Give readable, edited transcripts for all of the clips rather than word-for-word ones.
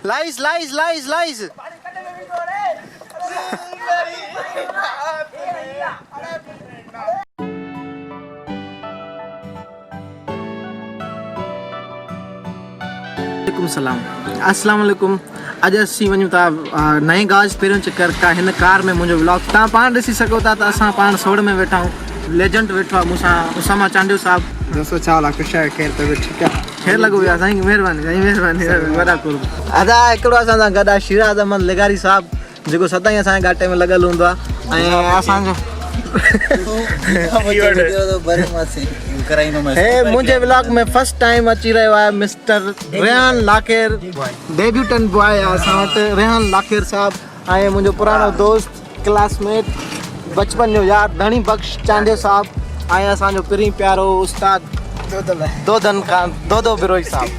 लाइस लाइस लाइस लाइस सलाम अस्सलाम वालेकुम। अज असीं वञूं था नए गाज पहिरियों चक्कर का हिन कार में मुंहिंजो व्लॉग तव्हां पाण ॾिसी सघो था त असां पाण सोड़ में वेठा आहियूं। लेजेंड वेठो आहे मूंसां उसामा चांडियो साहब। दोस्तों छा हाल आहे? ख़ुशि आहे? ख़ैर तबियत ठीकु आहे? ख़ैर लॻो पियो आहे साईं, महिरबानी साईं महिरबानी वॾा कुर्ब। अदा हिकिड़ो असां सां गॾु आहे शिराज अहमद लेगारी साहब जेको सदाईं असांजे घाटे में लॻल हूंदो आहे ऐं असांजो मुझे व्लॉग में फर्स्ट टाइम अची रहियो आहे मिस्टर रेहान लाखेर। डेब्यूटेंट बॉय आहे असां वटि रेहान लाखेर साहब ऐं मुंहिंजो पुराणो दोस्त क्लासमेट बचपन जो यार धणी बख्श चांडियो साहब ऐं असांजो पहिरीं प्यारो उस्ताद दोदन खान दोदो बिरोही साहब।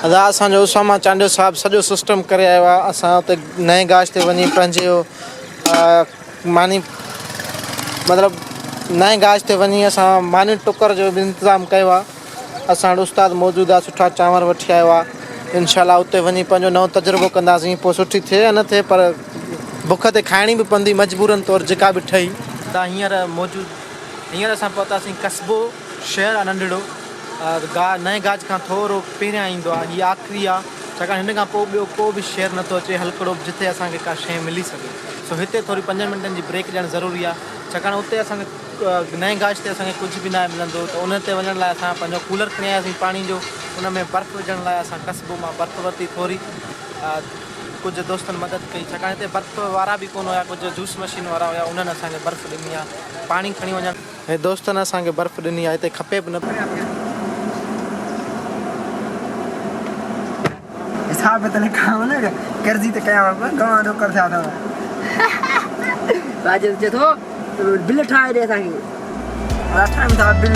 अदा असांजो उसामा चांडियो साहब सॼो सिस्टम करे आयो आहे। असां हुते नए गाज ते वञी पंहिंजो मानी मतिलबु नए गाज ते वञी असां मानी टुकर जो बि इंतज़ाम कयो आहे। असां वटि उस्ताद मौजूदु आहे, सुठा चांवर वठी आयो आहे। इनशाला उते वञी पंहिंजो नओं तजुर्बो कंदासीं, पोइ सुठी थिए या न थिए पर बुख ते खाइणी बि पवंदी मजबूरन तौरु जेका बि ठही। हींअर असां पहुतासीं कस्बो शहर आहे नंढड़ो नए गाज खां थोरो पहिरियां ईंदो आहे। हीअ आख़िरी आहे छाकाणि हिन खां पोइ ॿियो को बि शहर नथो अचे हलकड़ो जिते असांखे का शइ मिली सघे। सो हिते थोरी 5 मिंटनि जी ब्रेक ॾियणु ज़रूरी आहे छाकाणि उते असांखे नए गाज ते असांखे कुझु बि न मिलंदो त उन ते वञण लाइ असां पंहिंजो कूलर खणी आयासीं पाणी जो। उन में बर्फ़ विझण लाइ असां कस्बो मां बर्फ़ वरिती थोरी। कुझु दोस्तनि मदद कई छाकाणि हिते बर्फ़ वारा बि कोन हुया, कुझु जूस मशीन वारा हुया, उन्हनि असांखे बर्फ़ ॾिनी आहे पाणी खणी वञणु। ऐं दोस्तनि असांखे बर्फ़ ॾिनी आहे, हिते खपे बि न हिसाब त लिखा न कर्ज़ी त कयां गवां नौकर थिया अथव राजेश चए थो बिल ठाहे ॾे असांखे। ठाहियूं था बिल।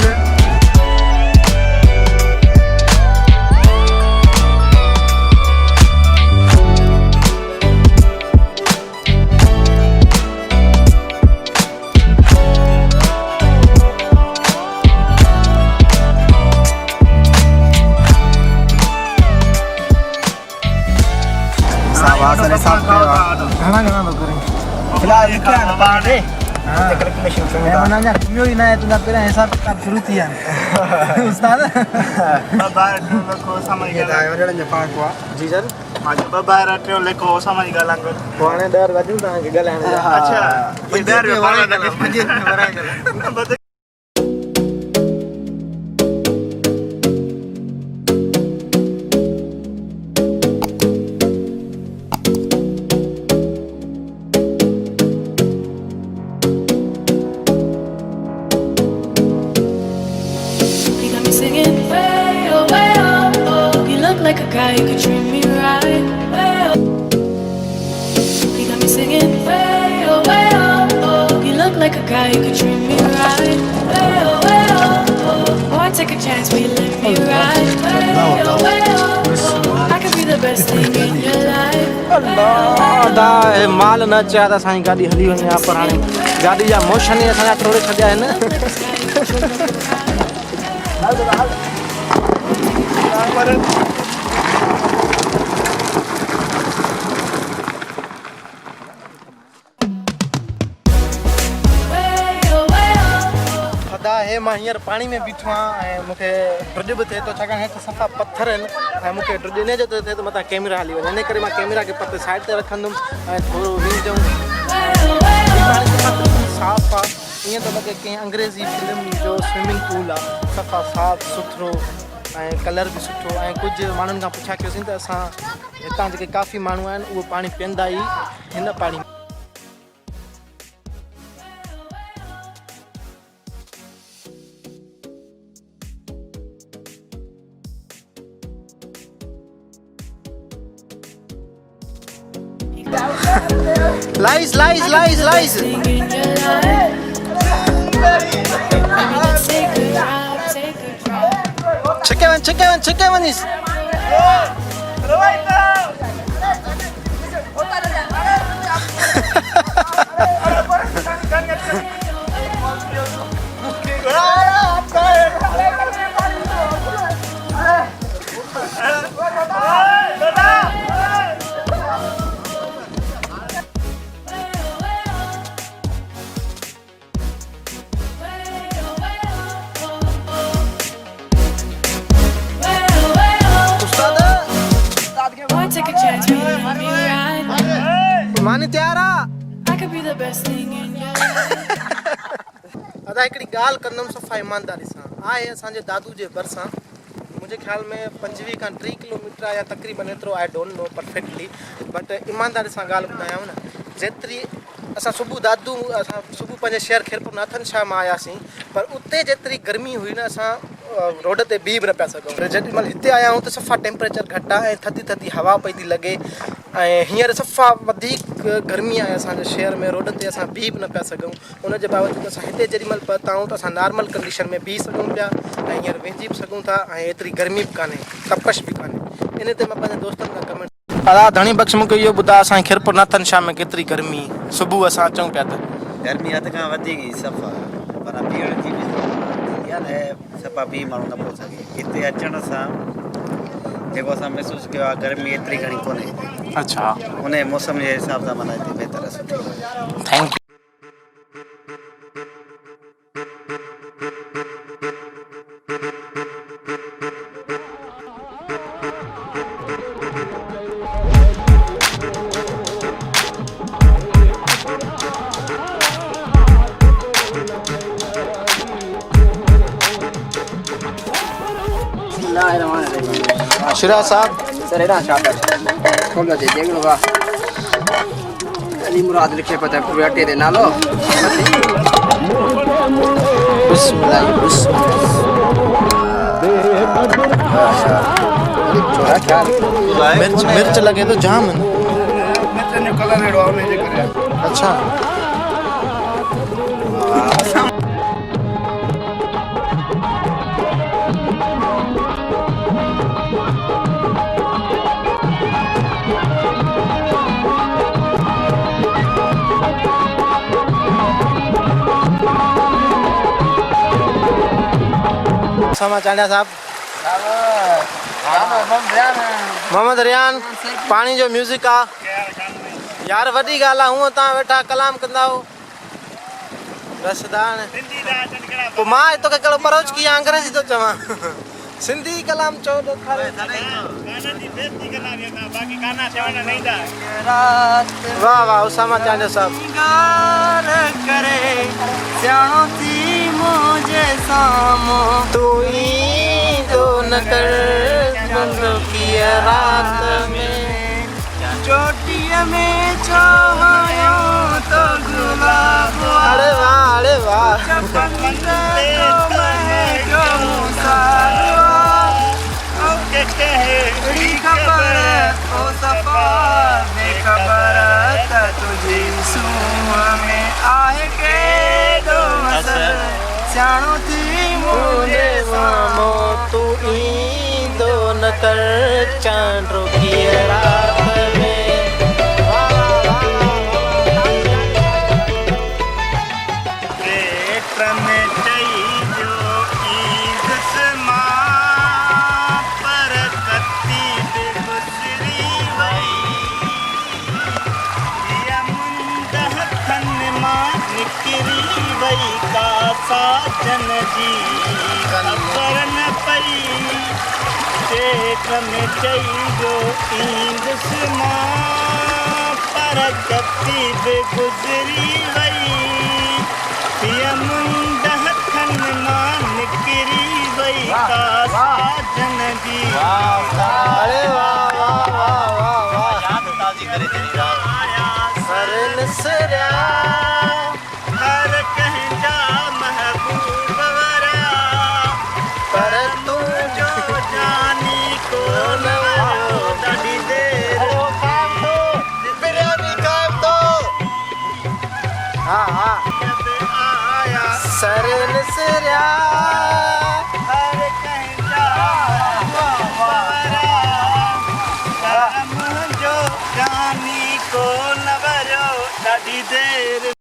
घणा थो करें फिलहाल कैलकुलेशन घुमियो ई न आहे तुंहिंजा पहिरियां हिसाब किताब शुरू थी विया आहिनि उस्ताद। जी सर पोइ हाणे 10 वॼूं तव्हांखे ॻाल्हाइण। Like a guy who could treat me right. You got me singing way oh way oh. You look like a guy who could treat me right. Way oh. Oh, I take a chance, will you let me ride? Way oh. I could be the best thing in your life. अल्लाह माल न अचे त असांजी गाॾी हली वञे पर हाणे गाॾी जा मोशन ई असांजा टोड़े छॾिया आहिनि। हे मां हींअर पाणी में बीठो आहियां ऐं मूंखे ड्रिज बि थिए थो छाकाणि हेठि सफ़ा पथर आहिनि ऐं मूंखे ड्रिज इन जो त थिए थो मथां कैमरा हली वञे इन करे मां कैमरा खे पत साइड ते रखंदुमि ऐं थोरो वीडियो साफ़ु आहे। ईअं थो लॻे कंहिं अंग्रेज़ी फिल्म जो स्विमिंग पूल आहे, सफ़ा साफ़ु सुथिरो ऐं कलर बि सुठो। ऐं कुझु माण्हुनि खां पुछा कयोसीं त असां हितां जेके काफ़ी माण्हू आहिनि उहो पाणी पीअंदा ई हिन पाणी। Lies, lies, lies, lies. Check it, manis. Why take a chance when you let me ride? मानी तयार आ I could be the best thing in your life. अदा हिकिड़ी ॻाल्हि कंदुमि सफ़ा ईमानदारी सां आहे असांजे दादू जे भरिसां मुंहिंजे ख़्याल में 25 खां 30 किलोमीटर या तक़रीबन एतिरो I don't know perfectly but ईमानदारी सां ॻाल्हि ॿुधायांव न जेतिरी असां सुबुह पंहिंजे शहर खीरपुर नाथन शाह मां आयासीं पर उते जेतिरी गर्मी हुई न असां रोड ते बीह बि न पिया सघूं जेॾी महिल हिते आया आहियूं त सफ़ा टेम्परेचर घटि आहे ऐं थधी थधी हवा पई थी लॻे ऐं हींअर सफ़ा वधीक गर्मी आहे असांजे शहर में रोड ते असां बीह बि न पिया सघूं उनजे बावजूदि असां हिते जेॾी महिल पहुता आहियूं त असां नॉर्मल कंडीशन में बीह सघूं पिया ऐं हींअर वेझी बि सघूं था ऐं एतिरी गर्मी बि कान्हे तपश बि कान्हे इन ते मां पंहिंजे दोस्तनि खां कमेंट अदा धणी बख़्श मूंखे इहो ॿुधा असांजे खीरपुर नाथन शाह में केतिरी गर्मी सुबुह असां अचूं पिया त गर्मी हद खां वधीक ई सफ़ा पर पीअण जी बि थी आहे न सफ़ा बि माण्हू न पियो सघे हिते अचण सां जेको असां महसूसु कयो आहे गर्मी एतिरी घणी कोन्हे अच्छा उन मौसम जे हिसाब सां माना हिते बहितर सुठी थैंक यू शिरा साहब सर ना शाबाश खोलो दे देख लो वाह अली मुराद लिखे पता है पूरे अड्डे दे नालो बिस्मिल्लाह मिर्च लगे तो जाम मिर्च ने कलर एडो आने जे करे अच्छा sama चांडिया साहब मोहम्मद रियान पानी जो म्यूजिक आ यार वॾी ॻाल्हि आहे हूअं तव्हां वेठा कलाम कंदा हो रसदान पोइ मां तोखे कहिड़ो परोच की अंग्रेजी थो चवां सिंधी कलाम चओ त वाह वाह उसामा चांडिया साहब तू ईंदो न कर रात में चोटीअ में चाहयो तो गुलाब अरे वाह तुझी सूह में आहे के सियाणो थी मुझे सामो तू ईंदो न कर चांड्रो की रात में पेट में चई जो ईंदस मां पर कती बि गुज़री वई मुंद हथनि मां निकिरी वई का साजन जी ख़बर न पई पेट में चई जो ईंदसि मां पर कती बि गुज़री वई मुंद हथनि मां निकिरी वई का साजन जी अरे वाह याद ताज़ी करे तेरी रात सरनसरा हर कंहिंजा महबूब वरिया पर तू जो जानी को न वरियो ॾाढी देर बिरयानी खाइब तो हाँ आया सरनसरा हर कंहिंजा महबूब वरिया मुंहिंजो जानी को न वरियो ॾाढी देर